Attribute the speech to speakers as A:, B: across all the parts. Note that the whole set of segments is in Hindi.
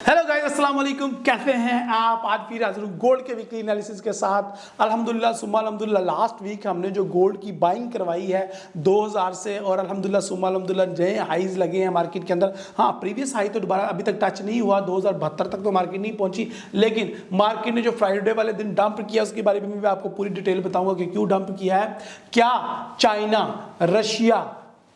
A: हेलो गाइस, अस्सलाम वालेकुम। कैसे हैं आप? आज फिर हाजिर हूं गोल्ड के वीकली एनालिसिस के साथ। अल्हम्दुलिल्लाह सुम्मा अल्हम्दुलिल्लाह लास्ट वीक हमने जो गोल्ड की बाइंग करवाई है 2000 से, और अल्हम्दुलिल्लाह सुम्मा अल्हम्दुलिल्लाह नए हाईज लगे हैं मार्केट के अंदर। हाँ, प्रीवियस हाई तो दोबारा अभी तक टच नहीं हुआ, 2072 तक तो मार्केट नहीं पहुंची, लेकिन मार्केट ने जो फ्राइडे वाले दिन डंप किया उसके बारे में मैं आपको पूरी डिटेल बताऊंगा कि क्यों डंप किया है। क्या चाइना, रशिया,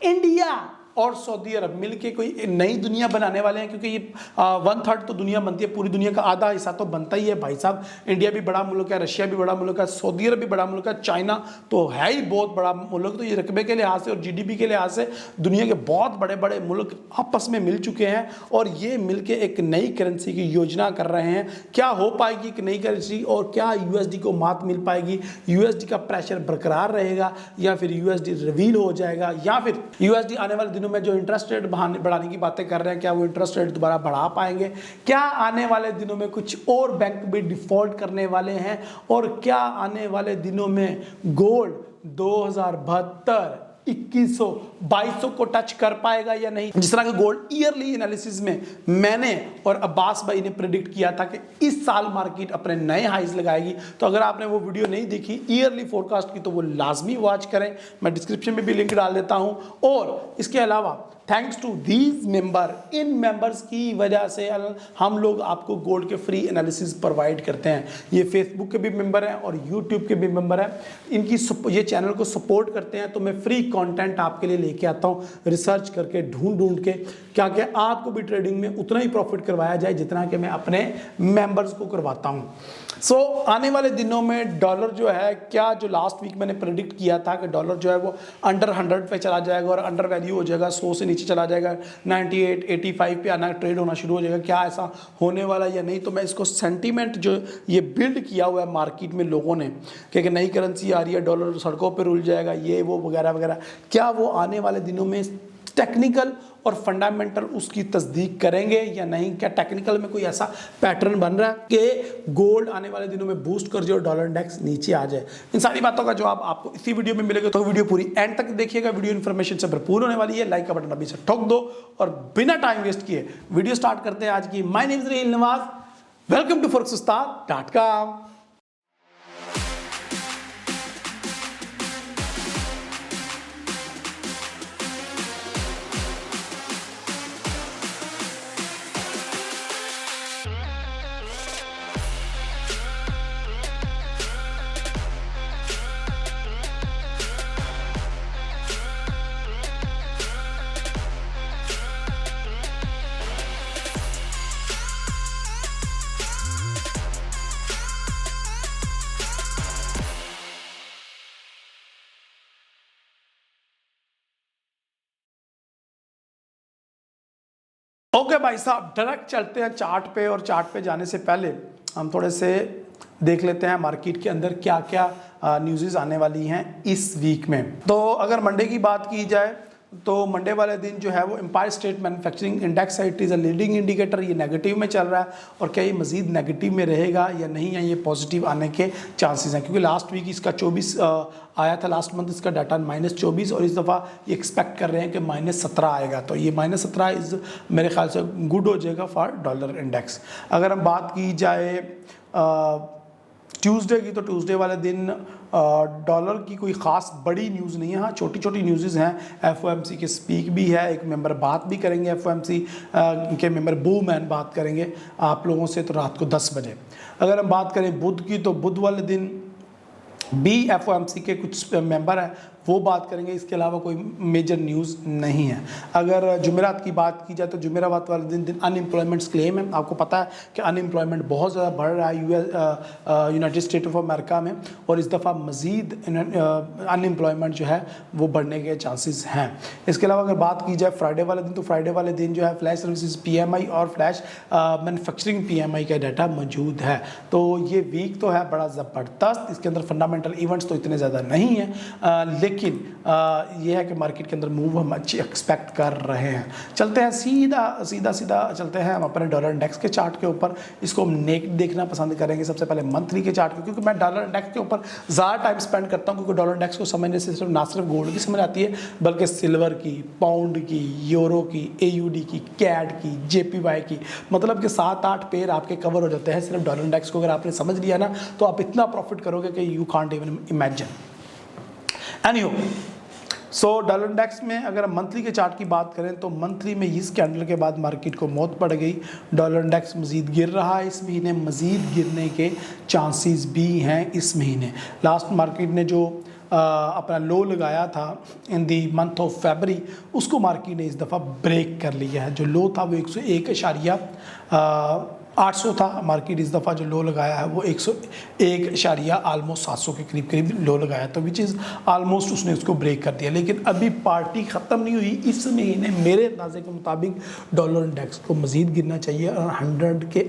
A: इंडिया और सऊदी अरब मिलके कोई नई दुनिया बनाने वाले हैं? क्योंकि ये 1/3 तो दुनिया बनती है, पूरी दुनिया का आधा हिस्सा तो बनता ही है भाई साहब। इंडिया भी बड़ा मुल्क है, रशिया भी बड़ा मुल्क है, सऊदी अरब भी बड़ा मुल्क है, चाइना तो है ही बहुत बड़ा मुल्क। तो ये रकबे के लिहाज से और जीडीपी के लिहाज से दुनिया के बहुत बड़े बड़े मुल्क आपस में मिल चुके हैं और ये मिलके एक नई करेंसी की योजना कर रहे हैं। क्या हो पाएगी एक नई करेंसी, और क्या यूएसडी को मात मिल पाएगी? यूएसडी का प्रेशर बरकरार रहेगा या फिर यूएसडी रिवील हो जाएगा, या फिर यूएसडी आने वाले दिनों में जो इंटरेस्ट रेट बढ़ाने की बातें कर रहे हैं, क्या वो इंटरेस्ट रेट दोबारा बढ़ा पाएंगे? क्या आने वाले दिनों में कुछ और बैंक भी डिफॉल्ट करने वाले हैं? और क्या आने वाले दिनों में गोल्ड 2072 2100 2200 को टच कर पाएगा या नहीं? जिस तरह के गोल्ड ईयरली एनालिसिस में मैंने और अब्बास भाई ने प्रेडिक्ट किया था कि इस साल मार्केट अपने नए हाइज लगाएगी। तो अगर आपने वो वीडियो नहीं देखी ईयरली फोरकास्ट की तो वो लाजमी वॉच करें, मैं डिस्क्रिप्शन में भी लिंक डाल देता हूं। और इसके अलावा थैंक्स टू दीज मेंबर, इन मेंबर्स की वजह से हम लोग आपको गोल्ड के फ्री एनालिसिस प्रोवाइड करते हैं। ये फेसबुक के भी मेंबर हैं और यूट्यूब के भी मेंबर हैं। इनकी ये चैनल को सपोर्ट करते हैं तो मैं फ्री कंटेंट आपके लिए लेके आता हूँ, रिसर्च करके ढूंढ के, क्या क्या आपको भी ट्रेडिंग में उतना ही प्रॉफिट करवाया जाए जितना कि मैं अपने मेंबर्स को करवाता हूँ। सो आने वाले दिनों में डॉलर जो है, क्या जो लास्ट वीक मैंने प्रेडिक्ट किया था कि डॉलर जो है वो अंडर 100 पे चला जाएगा और अंडर वैल्यू हो जाएगा, 100 से नीचे चला जाएगा, 98 85 पे आना ट्रेड होना शुरू हो जाएगा, क्या ऐसा होने वाला या नहीं? तो मैं इसको सेंटीमेंट जो ये बिल्ड किया हुआ है मार्केट में लोगों ने कि नई करेंसी आ रही है, डॉलर सड़कों पर रुल जाएगा, ये वो वगैरह वगैरह, क्या वो आने वाले दिनों में टेक्निकल और फंडामेंटल उसकी तस्दीक करेंगे या नहीं? क्या टेक्निकल में कोई ऐसा पैटर्न बन रहा है कि गोल्ड आने वाले दिनों में बूस्ट कर जाए और डॉलर इंडेक्स नीचे आ जाए? इन सारी बातों का जवाब आपको इसी वीडियो में मिलेगा, तो वीडियो पूरी एंड तक देखिएगा। वीडियो इन्फॉर्मेशन से भरपूर होने वाली है। लाइक का बटन अभी से ठोक दो और बिना टाइम वेस्ट किए वीडियो स्टार्ट करते हैं आज की। My name is Raheel Nawaz, welcome to forex-ustad.com। Okay भाई साहब, डायरेक्ट चलते हैं चार्ट पे, और चार्ट पे जाने से पहले हम थोड़े से देख लेते हैं मार्केट के अंदर क्या क्या न्यूज़ आने वाली हैं इस वीक में। तो अगर मंडे की बात की जाए तो मंडे वाले दिन जो है वो एम्पायर स्टेट मैन्युफैक्चरिंग इंडेक्स है, it is a leading indicator, ये नेगेटिव में चल रहा है। और क्या ये मजीद नेगेटिव में रहेगा या नहीं, या ये पॉजिटिव आने के चांसेस हैं? क्योंकि लास्ट वीक इसका 24 आया था, लास्ट मंथ इसका डाटा -24, और इस दफ़ा ये एक्सपेक्ट कर रहे हैं कि -17 आएगा। तो ये -17 इज़ मेरे ख्याल से गुड हो जाएगा फॉर डॉलर इंडेक्स। अगर हम बात की जाए ट्यूसडे की, तो ट्यूसडे वाले दिन डॉलर की कोई ख़ास बड़ी न्यूज़ नहीं है। हाँ, छोटी छोटी न्यूज़ हैं। एफओएमसी के स्पीक भी है, एक मेंबर बात भी करेंगे, एफओएमसी के मेंबर बूमैन बात करेंगे आप लोगों से, तो रात को 10 बजे। अगर हम बात करें बुध की, तो बुध वाले दिन भी एफओएमसी के कुछ मेंबर हैं, वो बात करेंगे। इसके अलावा कोई मेजर न्यूज़ नहीं है। अगर जुमेरात की बात की जाए तो जुमेरात वाले दिन अनएम्प्लॉयमेंट्स क्लेम है। आपको पता है कि अनएम्प्लॉयमेंट बहुत ज़्यादा बढ़ रहा है यूनाइटेड स्टेट ऑफ अमेरिका में, और इस दफ़ा मज़ीद अनएम्प्लॉयमेंट जो है वो बढ़ने के चांसेस हैं। इसके अलावा अगर बात की जाए फ्राइडे वाले दिन, तो फ्राइडे वाले दिन जो है फ्लैश सर्विसेज PMI और फ्लैश मैन्युफैक्चरिंग PMI का डाटा मौजूद है। तो ये वीक तो है बड़ा ज़बरदस्त, इसके अंदर फंडामेंटल इवेंट्स तो इतने ज़्यादा नहीं हैं, लेकिन ये है कि मार्केट के अंदर मूव हम अच्छी एक्सपेक्ट कर रहे हैं। चलते हैं सीधा चलते हैं हम अपने डॉलर इंडेक्स के चार्ट के ऊपर। इसको हम नेक देखना पसंद करेंगे सबसे पहले मंथली के चार्ट को, क्योंकि मैं डॉलर इंडेक्स के ऊपर ज़्यादा टाइम स्पेंड करता हूँ, क्योंकि डॉलर इंडेक्स को समझने से सिर्फ ना सिर्फ गोल्ड की समझ आती है, बल्कि सिल्वर की, पाउंड की, यूरो की, AUD की, कैड की, JPY की, मतलब कि 7-8 पेयर आपके कवर हो जाते हैं सिर्फ डॉलर इंडेक्स को अगर आपने समझ लिया ना, तो आप इतना प्रॉफिट करोगे कि you can't even imagine. Anyhow, so dollar index में अगर हम मंथली के चार्ट की बात करें तो मंथली में इस कैंडल के बाद मार्केट को मौत पड़ गई। डॉलर इंडेक्स मज़ीद गिर रहा है इस महीने, मज़ीद गिरने के चांसेस भी हैं इस महीने। लास्ट मार्केट ने जो अपना लो लगाया था इन दी मंथ ऑफ फरवरी, उसको मार्केट ने इस दफ़ा ब्रेक कर लिया है। जो लो था वो 101.800 था। मार्केट इस दफ़ा जो लो लगाया है वो 101 ऑलमोस्ट 700 के करीब लो लगाया, तो विच इज़ ऑलमोस्ट उसने उसको ब्रेक कर दिया। लेकिन अभी पार्टी ख़त्म नहीं हुई। इस महीने मेरे अंदाजे के मुताबिक डॉलर इंडेक्स को मज़ीद गिरना चाहिए और 100 के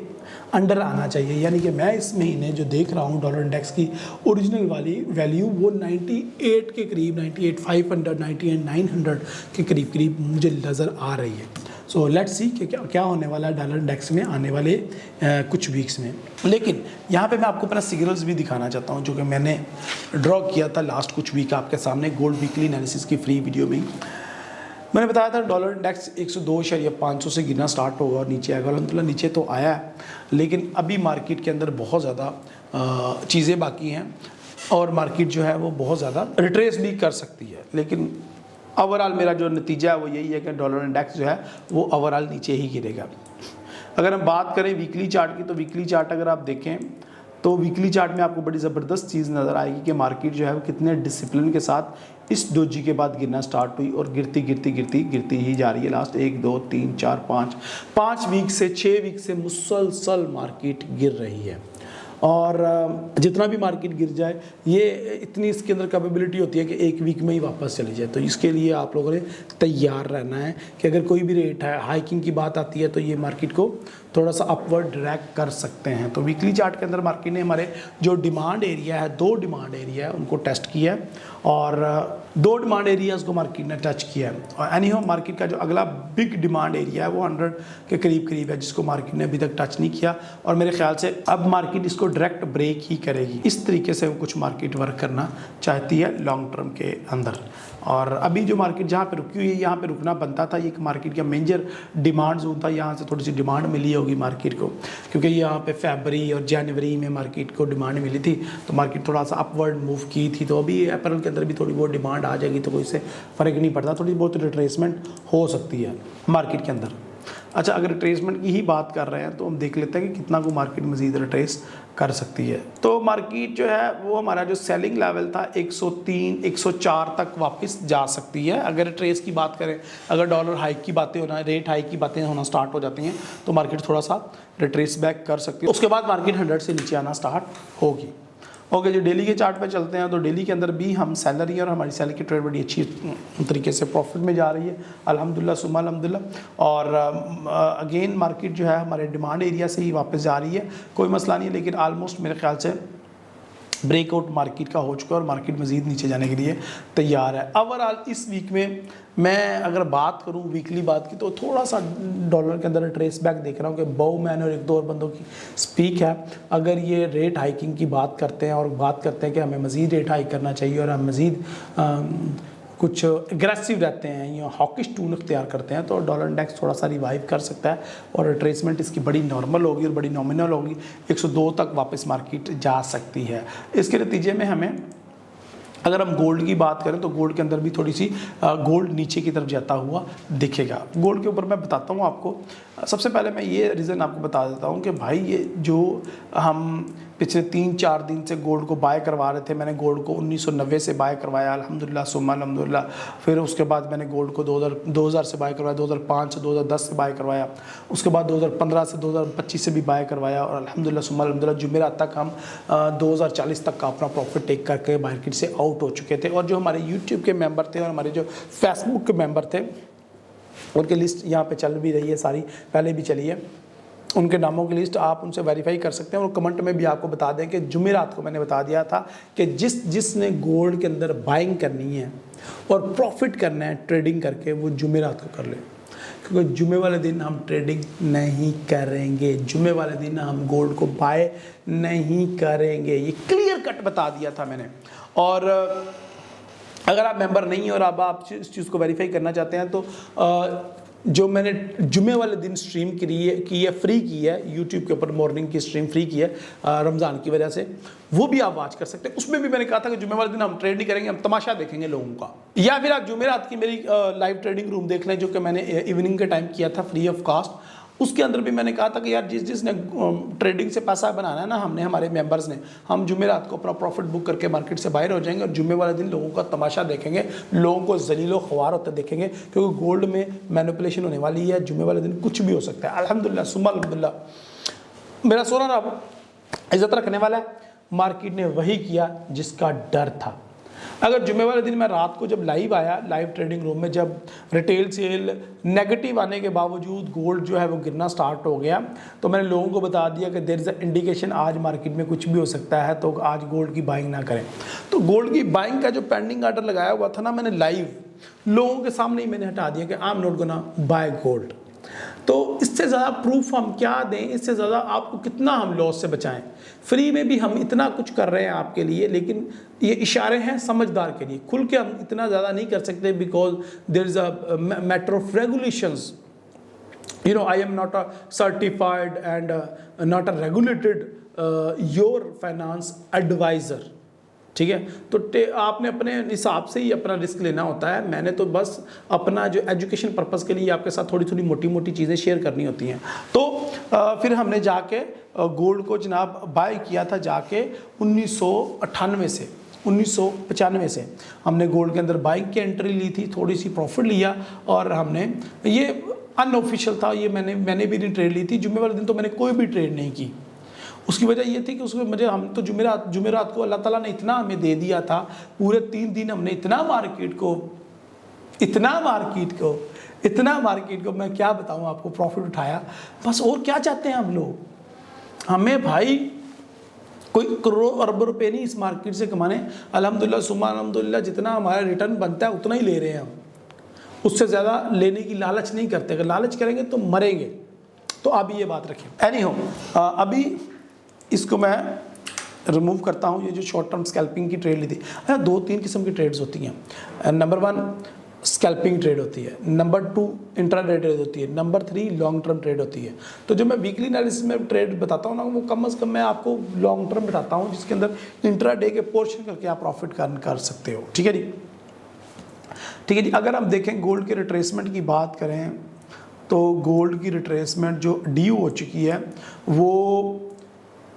A: अंडर आना चाहिए। यानी कि मैं इस महीने जो देख रहा हूँ डॉलर इंडेक्स की ओरिजिनल वाली वैल्यू वो 98 के करीब, 98,500, 98,900 के करीब मुझे नज़र आ रही है। सो लेट्स सी कि क्या होने वाला है डॉलर इंडेक्स में आने वाले कुछ वीक्स में। लेकिन यहाँ पे मैं आपको अपना सिग्नल्स भी दिखाना चाहता हूँ जो कि मैंने ड्रॉ किया था लास्ट कुछ वीक आपके सामने गोल्ड वीकली एनालिसिस की फ्री वीडियो में। मैंने बताया था डॉलर इंडेक्स 102.500 से गिरना स्टार्ट होगा और नीचे आएगा। अल्हम्दुलिल्लाह नीचे तो आया है, लेकिन अभी मार्केट के अंदर बहुत ज़्यादा चीज़ें बाकी हैं और मार्केट जो है वो बहुत ज़्यादा रिट्रेस भी कर सकती है। लेकिन ओवरऑल मेरा जो नतीजा है वो यही है कि डॉलर इंडेक्स जो है वो ओवरऑल नीचे ही गिरेगा। अगर हम बात करें वीकली चार्ट की, तो वीकली चार्ट अगर आप देखें तो वीकली चार्ट में आपको बड़ी ज़बरदस्त चीज़ नज़र आएगी कि मार्केट जो है वो कितने डिसिप्लिन के साथ इस डोजी के बाद गिरना स्टार्ट हुई और गिरती ही जा रही है। लास्ट 1 2 3 4 5 वीक से 6 वीक से मुसलसल मार्केट गिर रही है। और जितना भी मार्केट गिर जाए, ये इतनी इसके अंदर कैपेबिलिटी होती है कि 1 वीक में ही वापस चली जाए। तो इसके लिए आप लोगों ने तैयार रहना है कि अगर कोई भी रेट है हाइकिंग की बात आती है तो ये मार्केट को थोड़ा सा अपवर्ड ड्रैग कर सकते हैं। तो वीकली चार्ट के अंदर मार्केट ने हमारे जो डिमांड एरिया है, 2 डिमांड एरिया है, उनको टेस्ट किया है और 2 डिमांड एरियाज़ को मार्केट ने टच किया है। और एनीहो मार्केट का जो अगला बिग डिमांड एरिया है वो 100 के करीब है, जिसको मार्केट ने अभी तक टच नहीं किया और मेरे ख्याल से अब मार्केट इसको डायरेक्ट ब्रेक ही करेगी। इस तरीके से वो कुछ मार्केट वर्क करना चाहती है लॉन्ग टर्म के अंदर। और अभी जो मार्केट जहाँ पे रुकी हुई है, यहाँ पे रुकना बनता था। ये एक मार्केट का मेजर डिमांड जोन था, यहाँ से थोड़ी सी डिमांड मिली होगी मार्केट को, क्योंकि यहाँ पे फरवरी और जनवरी में मार्केट को डिमांड मिली थी तो मार्केट थोड़ा सा अपवर्ड मूव की थी। तो अभी अप्रैल के अंदर भी थोड़ी बहुत डिमांड आ जाएगी तो कोई से फ़र्क नहीं पड़ता, थोड़ी बहुत रिट्रेसमेंट हो सकती है मार्केट के अंदर। अच्छा, अगर रिट्रेसमेंट की ही बात कर रहे हैं तो हम देख लेते हैं कि कितना को मार्केट मज़ीद रिट्रेस कर सकती है। तो मार्केट जो है वो हमारा जो सेलिंग लेवल था 103 104 तक वापस जा सकती है। अगर रिट्रेस की बात करें, अगर डॉलर हाइक की बातें होना, रेट हाइक की बातें होना स्टार्ट हो जाती हैं तो मार्केट थोड़ा सा रिट्रेस बैक कर सकती है। उसके बाद मार्केट 100 से नीचे आना स्टार्ट होगी। ओके, जो डेली के चार्ट पे चलते हैं तो डेली के अंदर भी हम सैलरी और हमारी सैलरी की ट्रेड बड़ी अच्छी तरीके से प्रॉफिट में जा रही है अल्हम्दुलिल्लाह सुम्मा अल्हम्दुलिल्लाह। और अगेन मार्केट जो है हमारे डिमांड एरिया से ही वापस जा रही है, कोई मसला नहीं है। लेकिन आलमोस्ट मेरे ख्याल से ब्रेकआउट मार्केट का हो चुका है और मार्केट मज़ीद नीचे जाने के लिए तैयार है। ओवरऑल इस वीक में मैं अगर बात करूं वीकली बात की, तो थोड़ा सा डॉलर के अंदर ट्रेस बैक देख रहा हूं कि बाउमैन और 1-2 और बंदों की स्पीक है। अगर ये रेट हाइकिंग की बात करते हैं और बात करते हैं कि हमें मज़ीद रेट हाइक करना चाहिए और हम मज़ीद कुछ एग्रेसिव रहते हैं या हॉकिश टून अख्तियार करते हैं, तो डॉलर इंडेक्स थोड़ा सा रिवाइव कर सकता है और रिट्रेसमेंट इसकी बड़ी नॉर्मल होगी और बड़ी नॉमिनल होगी। 102 तक वापस मार्केट जा सकती है। इसके नतीजे में हमें, अगर हम गोल्ड की बात करें तो गोल्ड के अंदर भी थोड़ी सी गोल्ड नीचे की तरफ जाता हुआ दिखेगा। गोल्ड के ऊपर मैं बताता हूँ आपको। सबसे पहले मैं ये रीज़न आपको बता देता हूँ कि भाई ये जो हम पिछले 3-4 दिन से गोल्ड को बाय करवा रहे थे, मैंने गोल्ड को 1990 से बाय करवाया अल्हम्दुलिल्लाह सुम्मा अल्हम्दुलिल्लाह। फिर उसके बाद मैंने गोल्ड को 2000 से बाय करवाया, 2005 से 2010 से बाय करवाया, उसके बाद 2015 से 2025 से भी बाय करवाया और अल्हम्दुलिल्लाह सुम्मा अल्हम्दुलिल्लाह जुमेरात तक हम 2040 तक का अपना प्रॉफिट टेक करके मार्केट से आउट हो चुके थे। और जो हमारे यूट्यूब के मेंबर थे और हमारे जो फेसबुक के मेंबर थे, उनकी लिस्ट यहाँ पे चल भी रही है, सारी पहले भी चली है। उनके नामों की लिस्ट आप उनसे वेरीफाई कर सकते हैं। और कमेंट में भी आपको बता दें कि जुमेरात को मैंने बता दिया था कि जिसने गोल्ड के अंदर बाइंग करनी है और प्रॉफिट करना है ट्रेडिंग करके, वो जुमेरात को कर ले, क्योंकि जुमे वाले दिन हम ट्रेडिंग नहीं करेंगे, जुमे वाले दिन हम गोल्ड को बाय नहीं करेंगे। ये क्लियर कट बता दिया था मैंने। और अगर आप मेंबर नहीं हैं और अब आप इस चीज़ को वेरीफाई करना चाहते हैं तो जो मैंने जुमे वाले दिन स्ट्रीम की है फ्री की है, यूट्यूब के ऊपर मॉर्निंग की स्ट्रीम फ्री की है रमज़ान की वजह से, वो भी आप वॉच कर सकते हैं। उसमें भी मैंने कहा था कि जुमे वाले दिन हम ट्रेड नहीं करेंगे, हम तमाशा देखेंगे लोगों का। या फिर आप जुमेरात की मेरी लाइव ट्रेडिंग रूम देख लें, जो कि मैंने इवनिंग के टाइम किया था फ्री ऑफ कॉस्ट। उसके अंदर भी मैंने कहा था कि यार जिसने ट्रेडिंग से पैसा बनाना है ना, हमने, हमारे मेंबर्स ने, हम जुमेरात को अपना प्रॉफिट बुक करके मार्केट से बाहर हो जाएंगे और जुमे वाले दिन लोगों का तमाशा देखेंगे, लोगों को जलीलो ख्वार होते देखेंगे, क्योंकि गोल्ड में मैनिपुलेशन होने वाली है। जुमे वाले दिन कुछ भी हो सकता है। अल्हम्दुलिल्लाह सुम्मा अल्हम्दुलिल्लाह मेरा सोना रब इज्जत रखने वाला है। मार्केट ने वही किया जिसका डर था। अगर जुमे वाले दिन मैं रात को जब लाइव आया, लाइव ट्रेडिंग रूम में, जब रिटेल सेल नेगेटिव आने के बावजूद गोल्ड जो है वो गिरना स्टार्ट हो गया, तो मैंने लोगों को बता दिया कि देयर इज़ अ इंडिकेशन आज मार्केट में कुछ भी हो सकता है, तो आज गोल्ड की बाइंग ना करें। तो गोल्ड की बाइंग का जो पेंडिंग ऑर्डर लगाया हुआ था ना, मैंने लाइव लोगों के सामने ही मैंने हटा दिया कि I am not gonna by gold. तो इससे ज़्यादा प्रूफ हम क्या दें, इससे ज़्यादा आपको कितना हम लॉस से बचाएं। फ्री में भी हम इतना कुछ कर रहे हैं आपके लिए, लेकिन ये इशारे हैं समझदार के लिए। खुल के हम इतना ज़्यादा नहीं कर सकते, because there is a matter of regulations. You know, I am not a certified and not a regulated your finance advisor। ठीक है, तो आपने अपने हिसाब से ही अपना रिस्क लेना होता है। मैंने तो बस अपना जो एजुकेशन पर्पस के लिए आपके साथ थोड़ी थोड़ी मोटी मोटी चीज़ें शेयर करनी होती हैं। तो फिर हमने जाके गोल्ड को जनाब बाय किया था, जाके 1998 से 1995 से हमने गोल्ड के अंदर बाइंग की एंट्री ली थी, थोड़ी सी प्रॉफिट लिया, और हमने ये अनऑफिशियल था, ये मैंने भी नहीं ट्रेड ली थी। जुम्मे वाले दिन तो मैंने कोई भी ट्रेड नहीं की। उसकी वजह ये थी कि उसमें मुझे, हम तो जुमेरात को अल्लाह ताला ने इतना हमें दे दिया था, पूरे 3 दिन हमने इतना मार्केट को मैं क्या बताऊं आपको, प्रॉफिट उठाया। बस और क्या चाहते हैं हम लोग? हमें भाई कोई करोड़ों अरबों रुपए नहीं इस मार्केट से कमाने। अल्हम्दुलिल्लाह सुम्मा अल्हम्दुलिल्लाह जितना हमारा रिटर्न बनता है उतना ही ले रहे हैं हम, उससे ज़्यादा लेने की लालच नहीं करते। अगर लालच करेंगे तो मरेंगे। तो अभी ये बात रखें। एनी हो, अभी इसको मैं रिमूव करता हूँ। ये जो शॉर्ट टर्म स्कैल्पिंग की ट्रेड ली थी, 2-3 किस्म की ट्रेड्स होती हैं। नंबर 1 स्कैल्पिंग ट्रेड होती है, नंबर 2 इंट्राडे ट्रेड होती है, नंबर 3 लॉन्ग टर्म ट्रेड होती है। तो जो मैं वीकली एनालिसिस में ट्रेड बताता हूँ ना, वो कम से कम मैं आपको लॉन्ग टर्म बताता हूँ, जिसके अंदर इंट्राडे के पोर्शन करके आप प्रॉफिट कर सकते हो। ठीक है जी, ठीक है जी। अगर हम देखें गोल्ड के रिट्रेसमेंट की बात करें, तो गोल्ड की रिट्रेसमेंट जो ड्यू हो चुकी है वो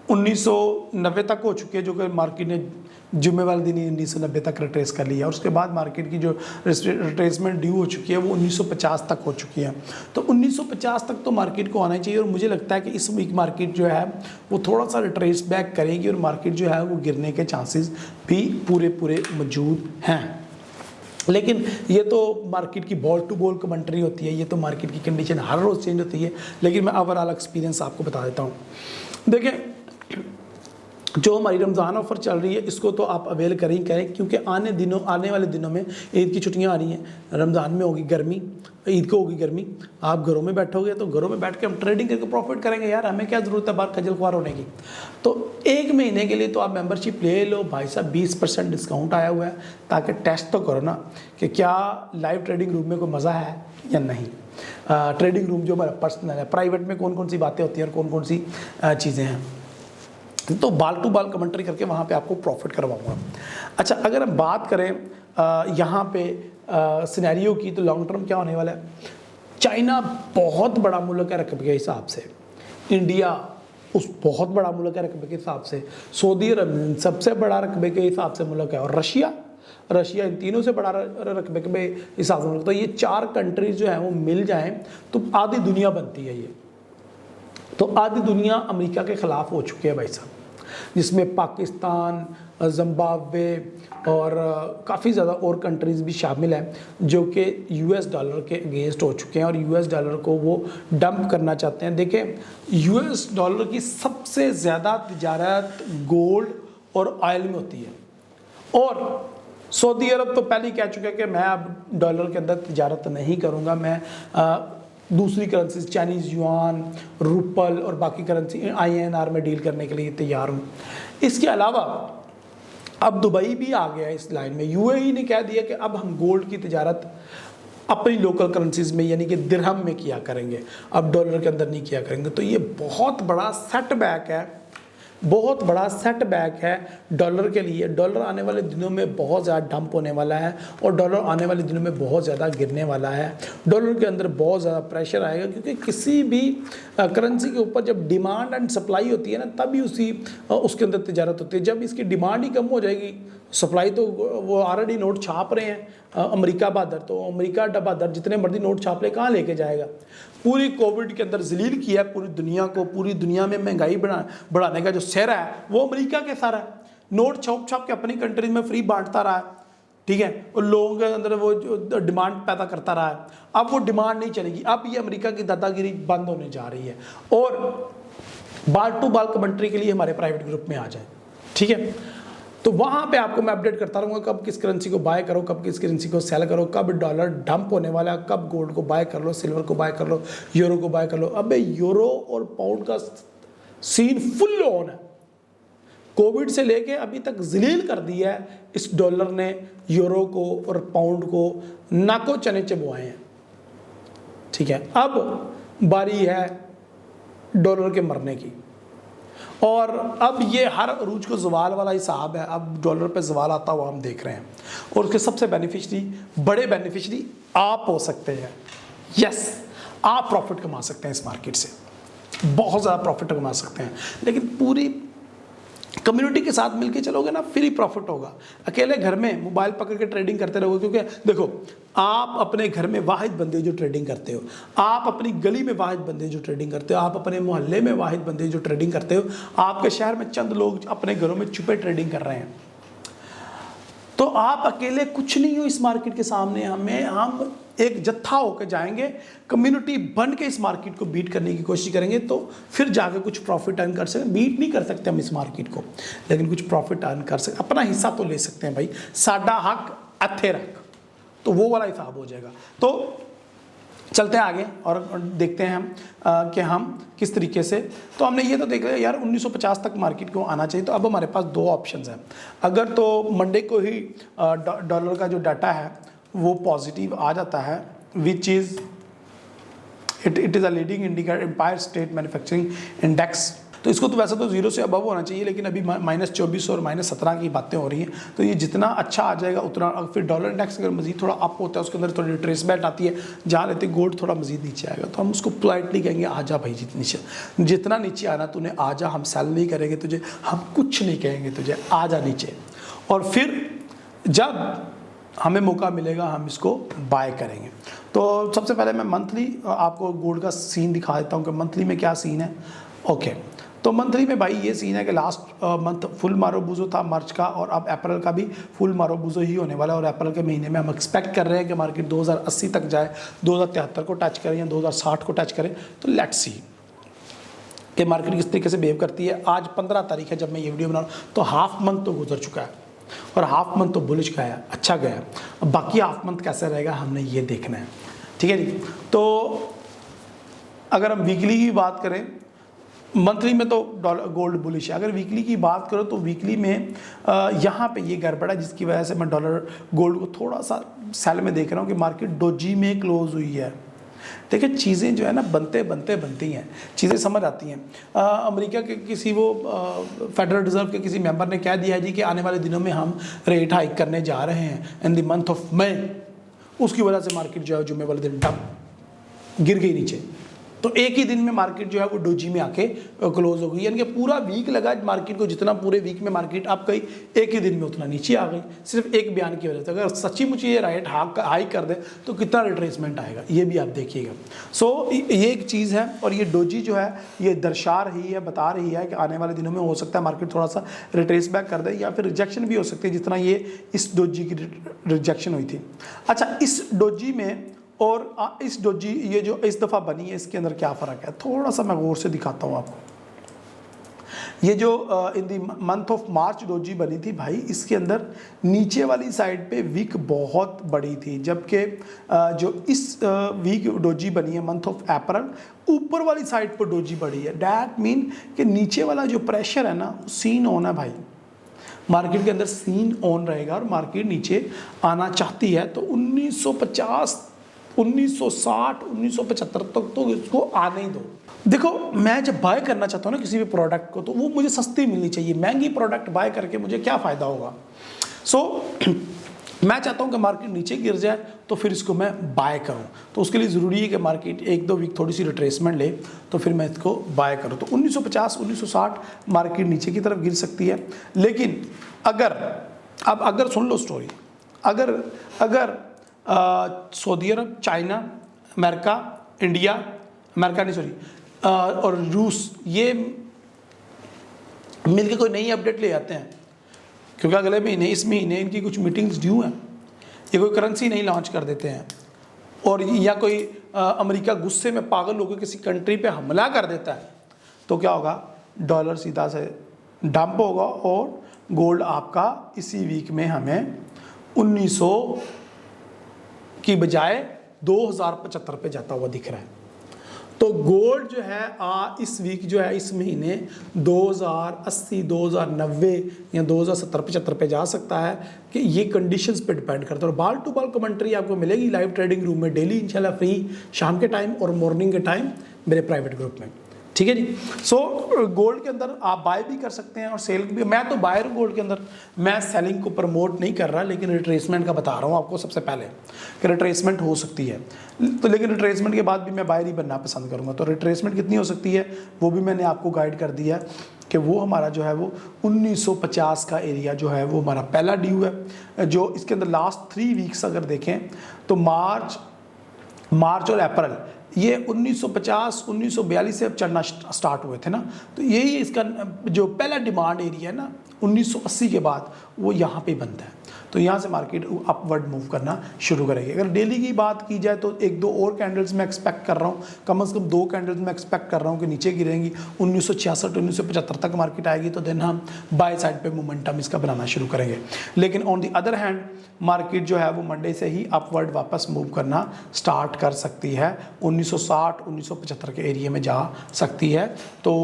A: 1990 तक हो चुकी है, जो कि मार्केट ने जुम्मे वाले दिन ही 1990 तक रिट्रेस कर लिया। और उसके बाद मार्केट की जो रिट्रेसमेंट ड्यू हो चुकी है वो 1950 तक हो चुकी है। तो 1950 तक तो मार्केट को आना चाहिए, और मुझे लगता है कि इस वीक मार्केट जो है वो थोड़ा सा रिट्रेस बैक करेगी, और मार्केट जो है वो गिरने के चांसेस भी पूरे मौजूद हैं। लेकिन ये तो मार्केट की बॉल टू बॉल कमेंट्री होती है, ये तो मार्केट की कंडीशन हर रोज़ चेंज होती है। लेकिन मैं ओवरऑल एक्सपीरियंस आपको बता देता हूँ। देखें, जो हमारी रमज़ान ऑफ़र चल रही है इसको तो आप अवेल करें, क्योंकि आने वाले दिनों में ईद की छुट्टियां आ रही हैं। रमज़ान में होगी गर्मी, ईद को होगी गर्मी, आप घरों में बैठोगे तो घरों में बैठ के हम ट्रेडिंग करके प्रॉफिट करेंगे। यार हमें क्या ज़रूरत है बाहर खजल ख्वार होने की? तो 1 महीने के लिए तो आप मेंबरशिप ले लो भाई साहब, 20% डिस्काउंट आया हुआ है, ताकि टेस्ट तो करो ना कि क्या लाइव ट्रेडिंग रूम में कोई मज़ा है या नहीं। ट्रेडिंग रूम जो हमारा पर्सनल है, प्राइवेट में कौन कौन सी बातें होती हैं और कौन कौन सी चीज़ें हैं, तो बाल टू बाल कमेंट्री करके वहाँ पे आपको प्रॉफिट करवाऊंगा। अच्छा, अगर हम बात करें यहाँ पे सिनेरियो की, तो लॉन्ग टर्म क्या होने वाला है? चाइना बहुत बड़ा मुल्क है रकबे के हिसाब से, इंडिया उस बहुत बड़ा मुल्क है रकबे के हिसाब से, सऊदी अरब सबसे बड़ा रकबे के हिसाब से मुल्क है, और रशिया इन तीनों से बड़ा रकबे के हिसाब से मुल्क। तो ये 4 कंट्रीज जो हैं वो मिल जाएं तो आधी दुनिया बनती है ये। तो आधी दुनिया अमेरिका के ख़िलाफ़ हो चुकी है भाई साहब। जिसमें पाकिस्तान, जिम्बाब्वे और काफ़ी ज़्यादा और कंट्रीज़ भी शामिल हैं जो कि यूएस डॉलर के अगेंस्ट हो चुके हैं और यूएस डॉलर को वो डंप करना चाहते हैं। देखें, यूएस डॉलर की सबसे ज़्यादा तिजारत गोल्ड और ऑयल में होती है और सऊदी अरब तो पहले ही कह चुका है कि मैं अब डॉलर के अंदर तिजारत नहीं करूँगा, मैं दूसरी करेंसी चाइनीज़ युआन, रूपल और बाकी करेंसी INR में डील करने के लिए तैयार हूँ। इसके अलावा अब दुबई भी आ गया इस लाइन में। UAE ने कह दिया कि अब हम गोल्ड की तिजारत अपनी लोकल करेंसीज में यानी कि दिरहम में किया करेंगे, अब डॉलर के अंदर नहीं किया करेंगे। तो ये बहुत बड़ा सेटबैक है, बहुत बड़ा सेटबैक है डॉलर के लिए। डॉलर आने वाले दिनों में बहुत ज़्यादा डंप होने वाला है और डॉलर आने वाले दिनों में बहुत ज़्यादा गिरने वाला है। डॉलर के अंदर बहुत ज़्यादा प्रेशर आएगा क्योंकि किसी भी करेंसी के ऊपर जब डिमांड एंड सप्लाई होती है ना, तभी उसके अंदर तिजारत होती है। जब इसकी डिमांड ही कम हो जाएगी, सप्लाई तो वो ऑलरेडी नोट छाप रहे हैं अमेरिका बहादुर, तो अमेरिका बहादुर जितने मर्जी नोट छाप ले, कहाँ लेके जाएगा। पूरी कोविड के अंदर जलील किया है पूरी दुनिया को, पूरी दुनिया में महंगाई बढ़ाने का जो सेहरा है वो अमेरिका के सारा है। नोट छाप के अपनी कंट्रीज में फ्री बांटता रहा है, ठीक है, और लोगों के अंदर वो जो डिमांड पैदा करता रहा है। अब वो डिमांड नहीं चलेगी, अब ये अमेरिका की दादागिरी बंद होने जा रही है। और बाल टू बाल कमेंट्री के लिए हमारे प्राइवेट ग्रुप में आ जाए, ठीक है। तो वहाँ पे आपको मैं अपडेट करता रहूँगा कब किस करेंसी को बाय करो, कब किस करेंसी को सेल करो, कब डॉलर डंप होने वाला है, कब गोल्ड को बाय कर लो, सिल्वर को बाय कर लो, यूरो को बाय कर लो। अबे यूरो और पाउंड का सीन फुल ऑन है। कोविड से लेके अभी तक जलील कर दिया है इस डॉलर ने यूरो को और पाउंड को, नाको चने चबुआए हैं, ठीक है। अब बारी है डॉलर के मरने की और अब ये हर अरूज को जवाल वाला हिसाब है। अब डॉलर पे जवाल आता हुआ हम देख रहे हैं और उसके सबसे बेनिफिशरी, बड़े बेनिफिशरी आप हो सकते हैं। यस, आप प्रॉफिट कमा सकते हैं इस मार्केट से, बहुत ज़्यादा प्रॉफिट कमा सकते हैं, लेकिन पूरी कम्युनिटी के साथ मिलके चलोगे ना, फिर ही प्रॉफिट होगा। अकेले घर में मोबाइल पकड़ के ट्रेडिंग करते रहोगे, क्योंकि देखो, आप अपने घर में वाहिद बंदे जो ट्रेडिंग करते हो, आप अपनी गली में वाहिद बंदे जो ट्रेडिंग करते हो, आप अपने मोहल्ले में वाहिद बंदे जो ट्रेडिंग करते हो, आपके शहर में चंद लोग अपने घरों में छुपे ट्रेडिंग कर रहे हैं। तो आप अकेले कुछ नहीं हो इस मार्केट के सामने। हम एक जत्था होकर जाएंगे, कम्युनिटी बन के इस मार्केट को बीट करने की कोशिश करेंगे, तो फिर जाकर कुछ प्रॉफिट अर्न कर सकते। बीट नहीं कर सकते हम इस मार्केट को, लेकिन कुछ प्रॉफिट अर्न कर सकते, अपना हिस्सा तो ले सकते हैं भाई। साडा हक अथे रख, तो वो वाला हिसाब हो जाएगा। तो चलते हैं आगे और देखते हैं हम कि हम किस तरीके से। तो हमने ये तो देख लिया यार 1950 तक मार्केट को आना चाहिए। तो अब हमारे पास दो ऑप्शंस हैं। अगर तो मंडे को ही डॉलर का जो डाटा है वो पॉजिटिव आ जाता है, which is it is a leading indicator Empire State manufacturing index. तो इसको तो वैसे तो 0 से अबव होना चाहिए, लेकिन अभी -24 और -17 की बातें हो रही हैं। तो ये जितना अच्छा आ जाएगा उतना, फिर डॉलर इंडेक्स अगर मजीद थोड़ा अप होता है, उसके अंदर थोड़ी ट्रेसमेंट आती है, जहाँ रहते गोल्ड थोड़ा मजीद नीचे आएगा, तो हम उसको पोलाइटली कहेंगे आ जा भाई, जितना नीचे आना तूने आ जा, हम सेल नहीं करेंगे तुझे, हम कुछ नहीं कहेंगे तुझे, आ जा नीचे। और फिर जब हमें मौका मिलेगा हम इसको बाय करेंगे। तो सबसे पहले मैं मंथली आपको गोल्ड का सीन दिखा देता हूँ कि मंथली में क्या सीन है। ओके, तो मंथली में भाई ये सीन है कि लास्ट मंथ फुल मारोबूजो था मार्च का, और अब अप्रैल का भी फुल मारोबूजो ही होने वाला है। और अप्रैल के महीने में हम एक्सपेक्ट कर रहे हैं कि मार्केट 2080 तक जाए, 2073 को टच करें या 2060 को टच करें। तो लेट्स सी कि मार्केट किस तरीके से बिहेव करती है। आज 15 तारीख है जब मैं ये वीडियो बना रहा हूँ, तो हाफ मंथ तो गुजर चुका है और हाफ मंथ तो बुलिश का है, अच्छा गया। अब बाकी हाफ मंथ कैसे रहेगा हमने ये देखना है, ठीक है जी। तो अगर हम वीकली की बात करें, मंथली में तो डॉलर गोल्ड बुलिश है। अगर वीकली की बात करो तो वीकली में यहाँ पे ये गड़बड़ है, जिसकी वजह से मैं डॉलर गोल्ड को थोड़ा सा सेल में देख रहा हूँ कि मार्केट डोजी में क्लोज हुई है। देखिए चीज़ें जो है ना बनती हैं, चीज़ें समझ आती हैं। अमेरिका के किसी वो फेडरल रिजर्व के किसी मेंबर ने कह दिया जी कि आने वाले दिनों में हम रेट हाइक करने जा रहे हैं in the month of May. उसकी वजह से मार्केट जो है जुम्मे वाले दिन डंप गिर गई नीचे, तो एक ही दिन में मार्केट जो है वो डोजी में आके क्लोज हो गई, यानी कि पूरा वीक लगा मार्केट को, जितना पूरे वीक में मार्केट आप गई एक ही दिन में उतना नीचे आ गई, सिर्फ एक बयान की वजह से। अगर सच्ची मुच्ची ये राइट हाई कर दे तो कितना रिट्रेसमेंट आएगा ये भी आप देखिएगा। सो ये एक चीज़ है, और ये डोजी जो है ये दर्शा रही है, बता रही है कि आने वाले दिनों में हो सकता है मार्केट थोड़ा सा रिट्रेस बैक कर दे, या फिर रिजेक्शन भी हो सकती है जितना ये इस डोजी की रिजेक्शन हुई थी। अच्छा, इस डोजी में और इस डोजी ये जो इस दफ़ा बनी है इसके अंदर क्या फ़र्क है, थोड़ा सा मैं गौर से दिखाता हूँ आपको। ये जो in the month of March doji बनी थी भाई, इसके अंदर नीचे वाली साइड पे वीक बहुत बड़ी थी, जबकि जो इस वीक डोजी बनी है मंथ ऑफ अप्रैल, ऊपर वाली साइड पर डोजी बड़ी है। डैट मीन कि नीचे वाला जो प्रेशर है ना सीन ऑन है भाई, मार्केट के अंदर सीन ऑन रहेगा और मार्केट नीचे आना चाहती है। तो 1950 1960 1975 तक तो इसको आने ही दो। देखो, मैं जब बाय करना चाहता हूँ ना किसी भी प्रोडक्ट को, तो वो मुझे सस्ती मिलनी चाहिए। महंगी प्रोडक्ट बाय करके मुझे क्या फ़ायदा होगा। मैं चाहता हूँ कि मार्केट नीचे गिर जाए तो फिर इसको मैं बाय करूँ। तो उसके लिए ज़रूरी है कि मार्केट एक दो वीक थोड़ी सी रिट्रेसमेंट ले तो फिर मैं इसको बाय करूँ। तो 1950 1960 मार्केट नीचे की तरफ गिर सकती है। लेकिन अगर सुन लो स्टोरी, अगर सऊदी अरब, चाइना, अमेरिका, इंडिया, अमेरिका नहीं सॉरी और रूस ये मिलकर कोई नई अपडेट ले आते हैं, क्योंकि अगले महीने इस महीने इनकी कुछ मीटिंग्स ड्यू हैं, ये कोई करेंसी नहीं लॉन्च कर देते हैं, और या कोई अमेरिका गुस्से में पागल होकर किसी कंट्री पे हमला कर देता है, तो क्या होगा, डॉलर सीधा से डंप होगा और गोल्ड आपका इसी वीक में हमें 1900 की बजाय 2075 पे जाता हुआ दिख रहा है। तो गोल्ड जो है इस वीक जो है इस महीने 2080 2090 या 2070-75 पे जा सकता है, कि ये कंडीशंस पे डिपेंड करता है। और बाल टू बाल कमेंट्री आपको मिलेगी लाइव ट्रेडिंग रूम में डेली इंशाल्लाह फ्री, शाम के टाइम और मॉर्निंग के टाइम मेरे प्राइवेट ग्रुप में, ठीक है जी। सो गोल्ड के अंदर आप बाय भी कर सकते हैं और सेल भी। मैं तो बायर हूँ गोल्ड के अंदर, मैं सेलिंग को प्रमोट नहीं कर रहा, लेकिन रिट्रेसमेंट का बता रहा हूँ आपको सबसे पहले कि रिट्रेसमेंट हो सकती है। तो लेकिन रिट्रेसमेंट के बाद भी मैं बायर ही बनना पसंद करूँगा। तो रिट्रेसमेंट कितनी हो सकती है वो भी मैंने आपको गाइड कर दिया कि वो हमारा जो है वो 1950 का एरिया जो है वो हमारा पहला ड्यू है। जो इसके अंदर लास्ट 3 वीक्स अगर देखें तो मार्च और अप्रैल ये 1950 1942 से अब चढ़ना स्टार्ट हुए थे ना, तो यही इसका जो पहला डिमांड एरिया है ना 1980 के बाद वो यहाँ पे बनता है। तो यहाँ से मार्केट अपवर्ड मूव करना शुरू करेगी। अगर डेली की बात की जाए तो 1-2 और कैंडल्स मैं एक्सपेक्ट कर रहा हूँ, कम से कम 2 कैंडल्स मैं एक्सपेक्ट कर रहा हूँ कि नीचे गिरेंगी, 1966 1975 तक मार्केट आएगी, तो देन हम बाय साइड पे मोमेंटम इसका बनाना शुरू करेंगे। लेकिन on the other hand market जो है वो मंडे से ही अपवर्ड वापस मूव करना स्टार्ट कर सकती है, 1960 1975 के एरिया में जा सकती है। तो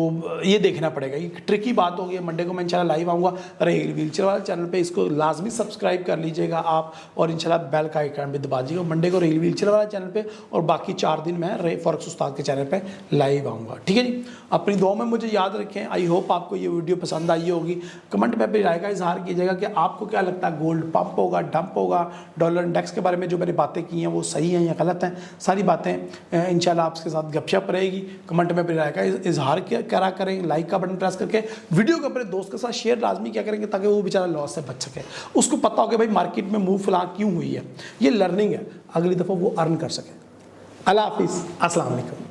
A: ये देखना पड़ेगा, ये ट्रिकी बात होगी। मंडे को मैं इंशाल्लाह लाइव आऊँगा रेल व्हीलचेयर वाले चैनल पे, इसको लाजमी सब्सक्राइब कर लीजिएगा आप और इंशाल्लाह बेल का आइकन भी दबा दीजिएगा। मंडे को रेल व्हीलचेयर वाला चैनल पे और बाकी 4 दिन मैं फॉरेक्स उस्ताद के चैनल पे लाइव आऊँगा, ठीक है जी। अपनी दुआ में मुझे याद रखें। आई होप आपको ये वीडियो पसंद आई होगी। कमेंट में अपनी राय का इजहार कीजिएगा कि आपको क्या लगता है, गोल्ड पंप होगा, डंप होगा, डॉलर इंडेक्स के बारे में जो मैंने बातें की हैं वो सही हैं या गलत हैं। सारी बातें इंशाल्लाह आपके साथ गपशप रहेगी। कमेंट में अपनी राय का इजहार करा करें, लाइक का बटन प्रेस करके वीडियो को अपने दोस्त के साथ शेयर लाजमी क्या करेंगे, ताकि वो बेचारा लॉस से बच सके, उसको पता हो कि भाई मार्केट में मूव फिलहाल क्यों हुई है, ये लर्निंग है, अगली दफ़ा वो अर्न कर सके। अल्लाह हाफिज़, अस्सलाम वालेकुम।